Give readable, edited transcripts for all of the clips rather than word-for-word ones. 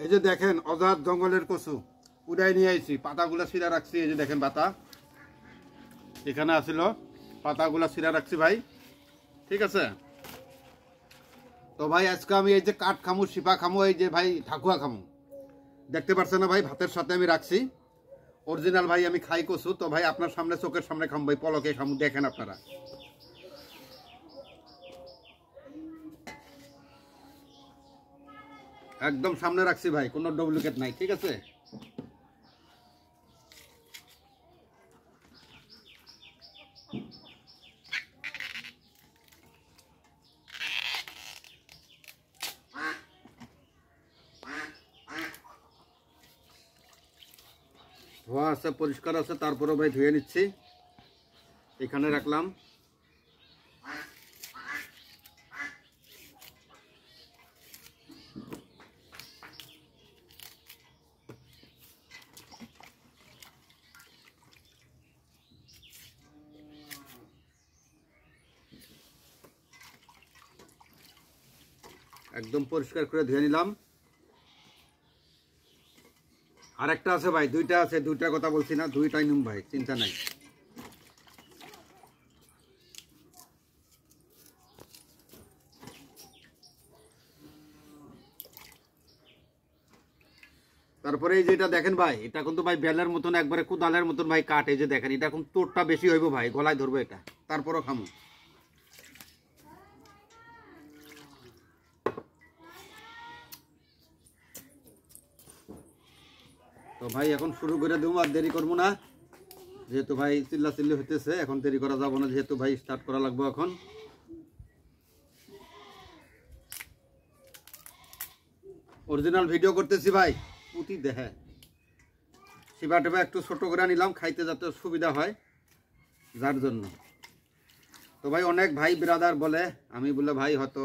এই যে দেখেন অজাত জঙ্গলের কচু উড়াই নিয়ে আইছি, পাতাগুলা ছিঁড়া রাখছি। এই যে দেখেন পাতা এখানে আসিল, পাতাগুলা ছিঁড়া রাখছি ভাই, ঠিক আছে। তো ভাই আজকে আমি এই যে কাঠ খামু, শিপা খামু, এই যে ভাই ঠাকুয়া খামু, দেখতে পাচ্ছেন না ভাই, ভাতের সাথে আমি রাখছি অরিজিনাল ভাই, আমি খাই কচু। তো ভাই আপনার সামনে চোখের সামনে খামু ভাই, পলকে খামু, দেখেন আপনারা। একদম সামনে রাখছি ভাই, কোনো ডুপ্লিকেট নাই, ঠিক আছে। ধোয়া আছে, পরিষ্কার আছে, তারপরে ভাই ধুয়ে নিচ্ছি, এখানে রাখলাম। একদম পরিষ্কার করে ধুয়ে নিলাম। আর একটা আছে ভাই, দুইটা আছে, দুইটার কথা বলছি না, দুইটাই নিম ভাই, চিন্তা নাই। তারপরে এই যেটা দেখেন ভাই, এটা কিন্তু ভাই বেলের মতন একবারে কুদালের মতন ভাই কাট। এই যে দেখেন, এটা এখন তোরটা বেশি হইব ভাই, গলায় ধরবো এটা, তারপরও খামু। তো ভাই এখন শুরু করে দেবো, আর দেরি করবো না, যেহেতু ভাই চিল্লা চিল্লি হইতেছে, এখন দেরি করা যাবো না, যেহেতু ভাই স্টার্ট করা লাগবে এখন। অরিজিনাল ভিডিও করতেছি ভাই, পুঁতি দেখে শিবা টেবা একটু ছোট করে নিলাম, খাইতে যাতে সুবিধা হয় যার জন্য। তো ভাই অনেক ভাই ব্রাদার বলে আমি বলে ভাই হয়তো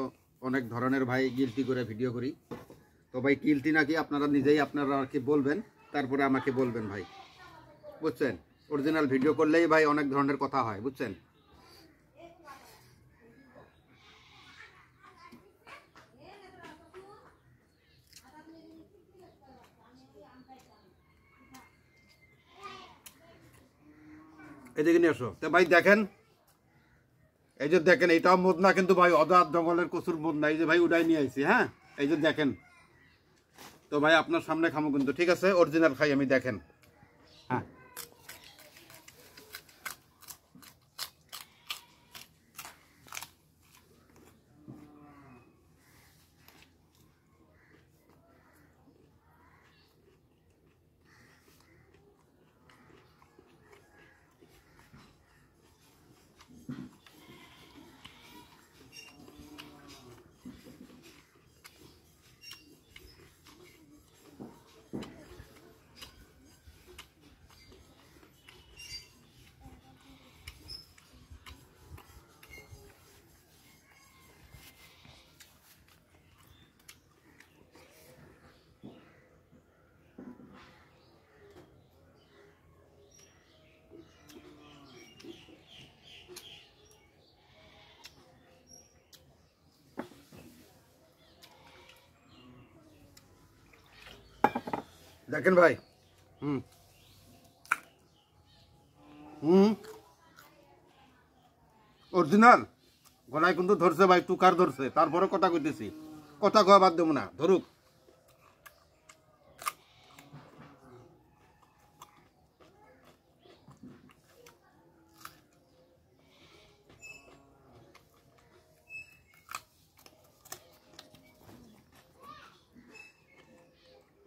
অনেক ধরনের ভাই গিলতি করে ভিডিও করি। তো ভাই গিলতি নাকি আপনারা নিজেই আপনারা আর কি বলবেন, তারপরে আমাকে বলবেন ভাই, বুঝছেন। অরিজিনাল ভিডিও করলেই ভাই অনেক ধরনের কথা হয়, বুঝছেন। এদিকে নিয়ে আসো। তো ভাই দেখেন, এই যে দেখেন, এইটাও মোদনা কিন্তু ভাই অদাত জঙ্গলের কচুর মোদনা, এই যে ভাই উড়াই নিয়ে আইছি। হ্যাঁ এই যে দেখেন, তো ভাই আপনার সামনে খামো কিন্তু, ঠিক আছে, অরিজিনাল খাই আমি, দেখেন। হ্যাঁ দেখেন ভাই, হুম হুম অরিজিনাল গলায় কিন্তু ধরছে ভাই, টুকার ধরছে, তারপরে কথা কইতেছি, কথা কয়া বাদ দেবো না, ধরুক।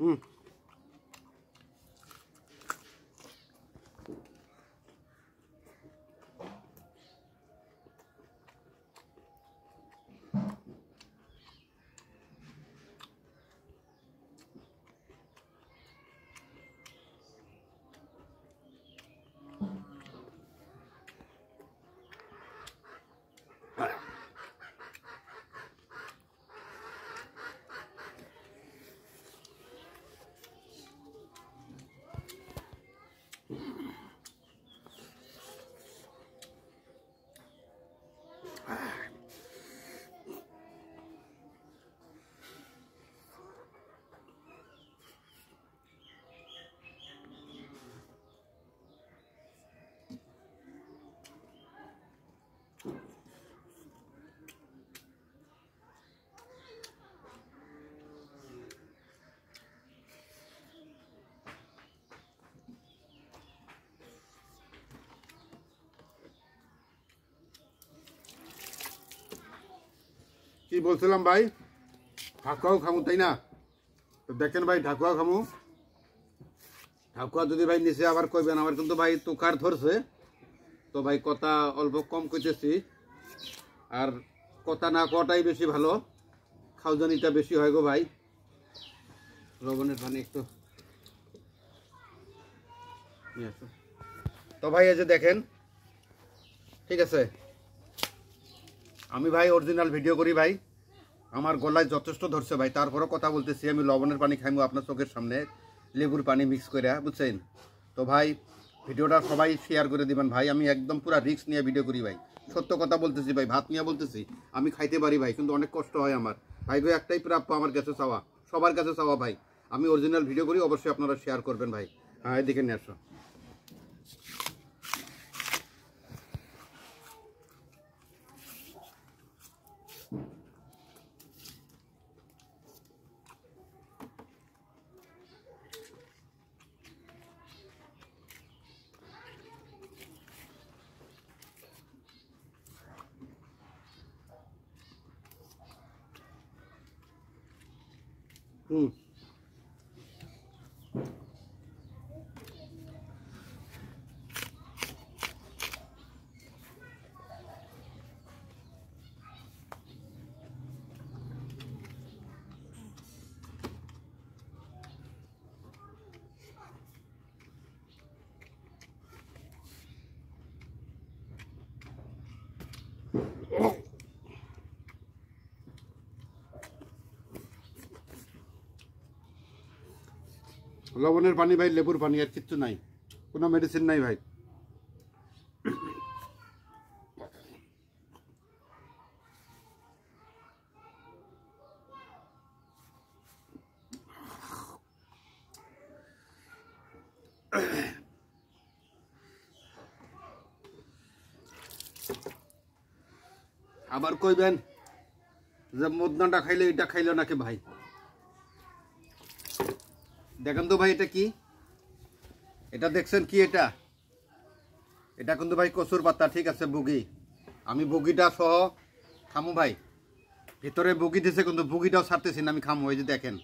হুম কি বলছিলাম ভাই, ঢাকুয়াও খামু তাই না? তো দেখেন ভাই ঢাকুয়া খামু। ঢাকুয়া যদি ভাই নিচে আবার কইবেন আমার কিন্তু ভাই তুকার ধরছে, তো ভাই কথা অল্প কম কইতেছি, আর কথা না কটাই বেশি ভালো, খাওয়ানিটা বেশি হয় গো ভাই। লবণের পানি একটু নিয়ে আসো। তো ভাই এই যে দেখেন, ঠিক আছে, আমি ভাই অরিজিনাল ভিডিও করি ভাই, আমার গলায় যথেষ্ট ধরছে ভাই, তারপরও কথা বলতেছি। আমি লবণের পানি খাইমু আপনার চোখের সামনে, লেবুর পানি মিক্স করে, বুঝছেন? তো ভাই ভিডিওটা সবাই শেয়ার করে দিবেন ভাই। আমি একদম পুরো রিস্ক নিয়ে ভিডিও করি ভাই, সত্য কথা বলতেছি ভাই, ভাত নিয়ে বলতেছি। আমি খাইতে পারি ভাই, কিন্তু অনেক কষ্ট হয় আমার ভাই গো। একটাই প্রাপ্য আমার কাছে চাওয়া, সবার কাছে চাওয়া ভাই, আমি অরিজিনাল ভিডিও করি, অবশ্যই আপনারা শেয়ার করবেন ভাই। হ্যাঁ এদিকে নিয়ে আসো। লবণের পানি ভাই, লেবুর পানি, আর কিচ্ছু নাই, কোনো মেডিসিন নাই ভাই। আবার কইবেন যে মদনাটা খাইলে এটা খাইলো নাকি ভাই। দেখেন তো ভাই এটা কি, এটা দেখছেন কি? এটা কিন্তু ভাই কচুর পাতা, ঠিক আছে, বুগি। আমি বুগিটা সহ খামু ভাই, ভিতরে বুগি দিছে কিন্তু বুগিটাও ছাড়তেছি না, আমি খামু। এই যে দেখেন,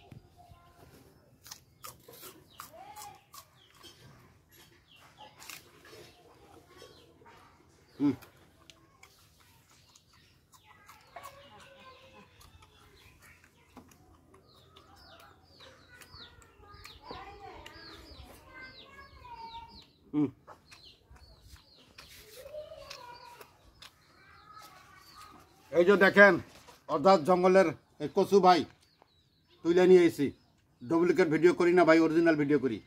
এই যে দেখেন অর্ধাৎ জঙ্গলের এই কচু ভাই তুলে নিয়ে এসেছি। ডুপ্লিকেট ভিডিও করি না ভাই, অরিজিনাল ভিডিও করি।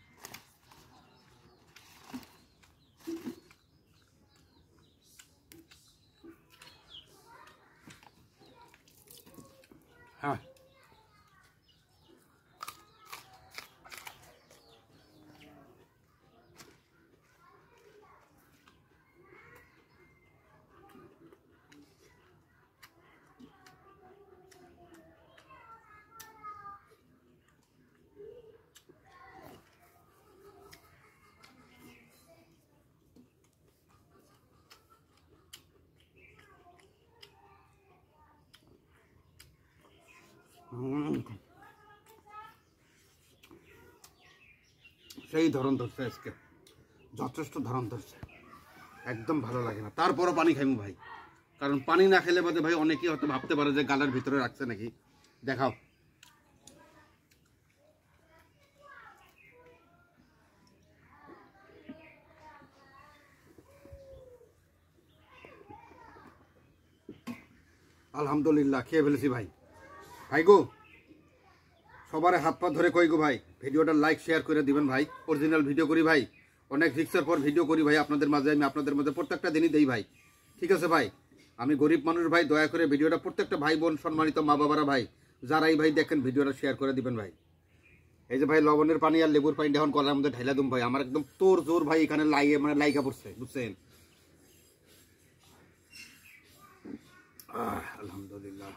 হ্যাঁ সেই ধরন ধরছে আজকে, যথেষ্ট ধরন ধরছে, একদম ভালো লাগে না। তারপরও পানি খাইমু ভাই, কারণ পানি না খেলে বাদে ভাই অনেকেই হয়তো ভাবতে পারে যে গালের ভিতরে রাখছে নাকি। দেখাও। আলহামদুলিল্লাহ খেয়ে ফেলেছি ভাই। ভাই গো সবার হাত পা ধরে কই গো ভাই, ভিডিওটা লাইক শেয়ার করে দিবেন ভাই। অরিজিনাল ভিডিও করি ভাই, অনেক রিক্সের পর ভিডিও করি ভাই আপনাদের মাঝে। আমি আপনাদের মধ্যে প্রত্যেকটা দিনই দেই ভাই, ঠিক আছে ভাই? আমি গরিব মানুষ ভাই, দয়া করে ভিডিওটা প্রত্যেকটা ভাই বোন, সম্মানিত মা বাবারা ভাই, যারাই ভাই দেখেন ভিডিওটা শেয়ার করে দিবেন ভাই। এই যে ভাই লবণের পানি আর লেবুর পানি এখন কলার মধ্যে ঢাইলা দুম ভাই, আমার একদম তোর জোর ভাই এখানে লাইগা পড়ছে, বুঝছেন? আলহামদুলিল্লাহ।